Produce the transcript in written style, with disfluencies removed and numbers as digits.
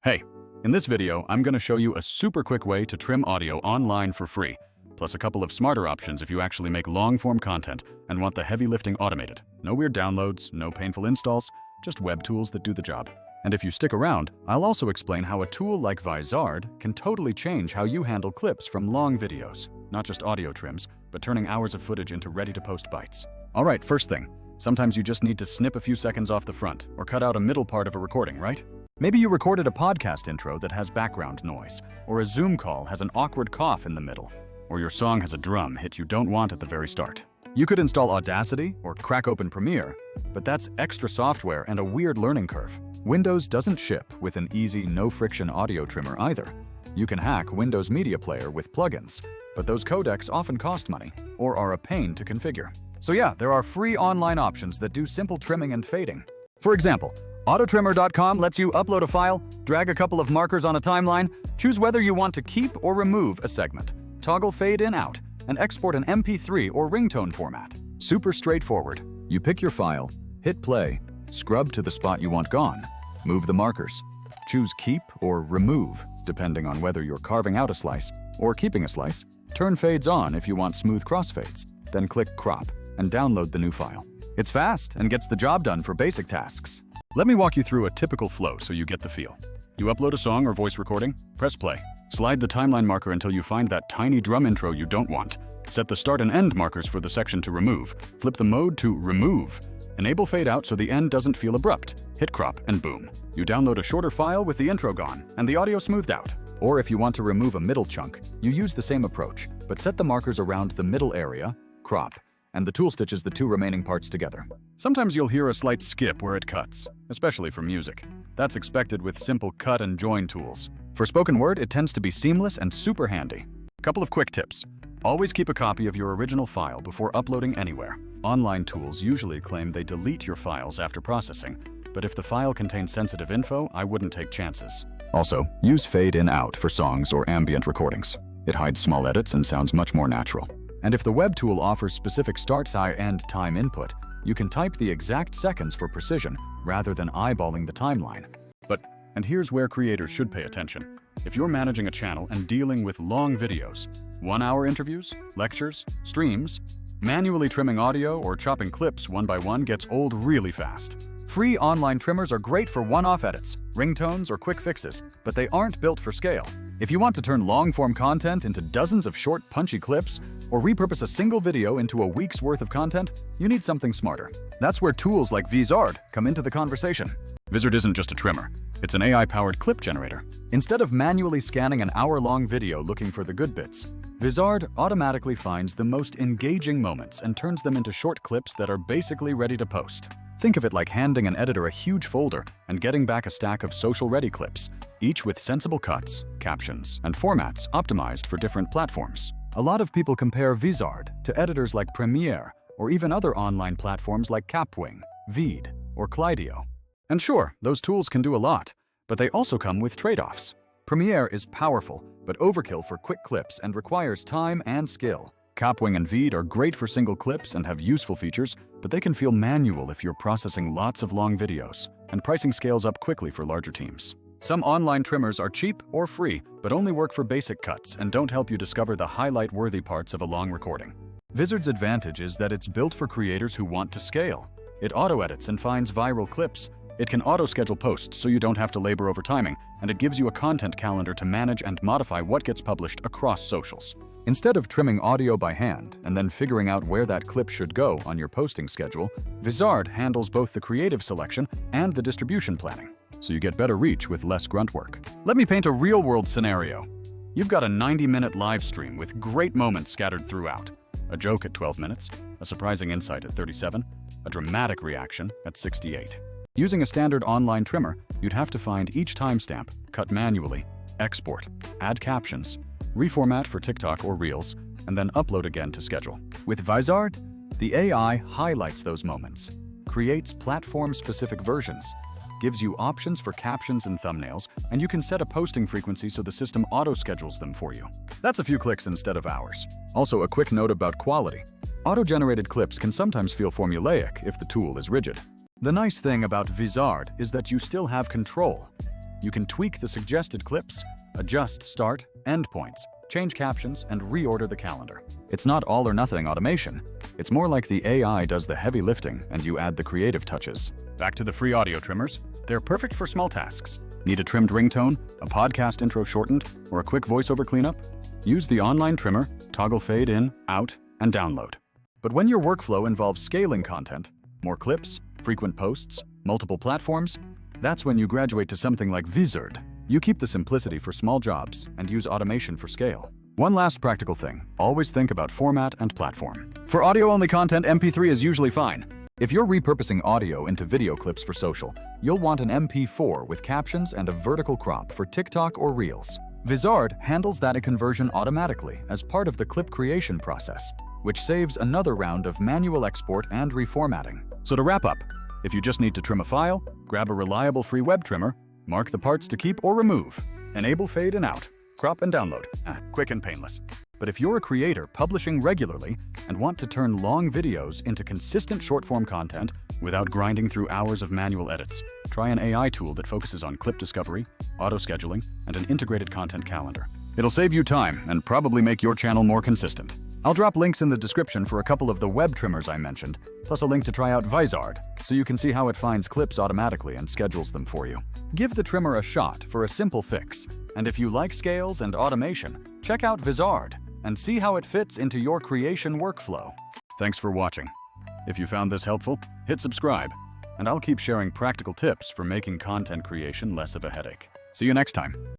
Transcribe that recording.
Hey, in this video, I'm going to show you a super quick way to trim audio online for free, plus a couple of smarter options if you actually make long-form content and want the heavy lifting automated. No weird downloads, no painful installs, just web tools that do the job. And if you stick around, I'll also explain how a tool like Vizard can totally change how you handle clips from long videos, not just audio trims, but turning hours of footage into ready-to-post bytes. Alright, first thing, sometimes you just need to snip a few seconds off the front or cut out a middle part of a recording, right? Maybe you recorded a podcast intro that has background noise, or a Zoom call has an awkward cough in the middle, or your song has a drum hit you don't want at the very start. You could install Audacity or crack open Premiere, but that's extra software and a weird learning curve. Windows doesn't ship with an easy, no-friction audio trimmer either. You can hack Windows Media Player with plugins, but those codecs often cost money, or are a pain to configure. So yeah, there are free online options that do simple trimming and fading. For example, Autotrimmer.com lets you upload a file, drag a couple of markers on a timeline, choose whether you want to keep or remove a segment, toggle fade in out, and export an MP3 or ringtone format. Super straightforward. You pick your file, hit play, scrub to the spot you want gone, move the markers, choose keep or remove, depending on whether you're carving out a slice or keeping a slice, turn fades on if you want smooth crossfades, then click crop and download the new file. It's fast and gets the job done for basic tasks. Let me walk you through a typical flow so you get the feel. You upload a song or voice recording, press play. Slide the timeline marker until you find that tiny drum intro you don't want. Set the start and end markers for the section to remove. Flip the mode to remove. Enable fade out so the end doesn't feel abrupt. Hit crop and boom. You download a shorter file with the intro gone and the audio smoothed out. Or if you want to remove a middle chunk, you use the same approach, but set the markers around the middle area, crop, and the tool stitches the two remaining parts together. Sometimes you'll hear a slight skip where it cuts, especially for music. That's expected with simple cut and join tools. For spoken word, it tends to be seamless and super handy. Couple of quick tips. Always keep a copy of your original file before uploading anywhere. Online tools usually claim they delete your files after processing, but if the file contains sensitive info, I wouldn't take chances. Also, use fade in out for songs or ambient recordings. It hides small edits and sounds much more natural. And if the web tool offers specific start time and time input, you can type the exact seconds for precision rather than eyeballing the timeline. And here's where creators should pay attention. If you're managing a channel and dealing with long videos, 1-hour interviews, lectures, streams, manually trimming audio or chopping clips one by one gets old really fast. Free online trimmers are great for one-off edits, ringtones, or quick fixes, but they aren't built for scale. If you want to turn long-form content into dozens of short, punchy clips, or repurpose a single video into a week's worth of content, you need something smarter. That's where tools like Vizard come into the conversation. Vizard isn't just a trimmer, it's an AI-powered clip generator. Instead of manually scanning an hour-long video looking for the good bits, Vizard automatically finds the most engaging moments and turns them into short clips that are basically ready to post. Think of it like handing an editor a huge folder and getting back a stack of social-ready clips, each with sensible cuts, captions, and formats optimized for different platforms. A lot of people compare Vizard to editors like Premiere or even other online platforms like Capwing, Veed, or Clydio. And sure, those tools can do a lot, but they also come with trade-offs. Premiere is powerful, but overkill for quick clips and requires time and skill. Capwing and Veed are great for single clips and have useful features, but they can feel manual if you're processing lots of long videos, and pricing scales up quickly for larger teams. Some online trimmers are cheap or free, but only work for basic cuts and don't help you discover the highlight-worthy parts of a long recording. Vizard's advantage is that it's built for creators who want to scale. It auto-edits and finds viral clips. It can auto-schedule posts so you don't have to labor over timing, and it gives you a content calendar to manage and modify what gets published across socials. Instead of trimming audio by hand and then figuring out where that clip should go on your posting schedule, Vizard handles both the creative selection and the distribution planning, so you get better reach with less grunt work. Let me paint a real-world scenario. You've got a 90-minute live stream with great moments scattered throughout. A joke at 12 minutes, a surprising insight at 37, a dramatic reaction at 68. Using a standard online trimmer, you'd have to find each timestamp, cut manually, export, add captions, reformat for TikTok or Reels, and then upload again to schedule. With Vizard, the AI highlights those moments, creates platform-specific versions, gives you options for captions and thumbnails, and you can set a posting frequency so the system auto-schedules them for you. That's a few clicks instead of hours. Also, a quick note about quality. Auto-generated clips can sometimes feel formulaic if the tool is rigid. The nice thing about Vizard is that you still have control. You can tweak the suggested clips, adjust start, end points, change captions, and reorder the calendar. It's not all or nothing automation. It's more like the AI does the heavy lifting and you add the creative touches. Back to the free audio trimmers. They're perfect for small tasks. Need a trimmed ringtone, a podcast intro shortened, or a quick voiceover cleanup? Use the online trimmer, toggle fade in, out, and download. But when your workflow involves scaling content, more clips, frequent posts, multiple platforms, that's when you graduate to something like Vizard. You keep the simplicity for small jobs and use automation for scale. One last practical thing, always think about format and platform. For audio-only content, MP3 is usually fine. If you're repurposing audio into video clips for social, you'll want an MP4 with captions and a vertical crop for TikTok or Reels. Vizard handles that conversion automatically as part of the clip creation process, which saves another round of manual export and reformatting. So to wrap up, if you just need to trim a file, grab a reliable free web trimmer, mark the parts to keep or remove, enable fade and out, crop and download. Quick and painless. But if you're a creator publishing regularly and want to turn long videos into consistent short-form content without grinding through hours of manual edits, try an AI tool that focuses on clip discovery, auto-scheduling, and an integrated content calendar. It'll save you time and probably make your channel more consistent. I'll drop links in the description for a couple of the web trimmers I mentioned, plus a link to try out Vizard, so you can see how it finds clips automatically and schedules them for you. Give the trimmer a shot for a simple fix, and if you like scales and automation, check out Vizard and see how it fits into your creation workflow. Thanks for watching. If you found this helpful, hit subscribe, and I'll keep sharing practical tips for making content creation less of a headache. See you next time.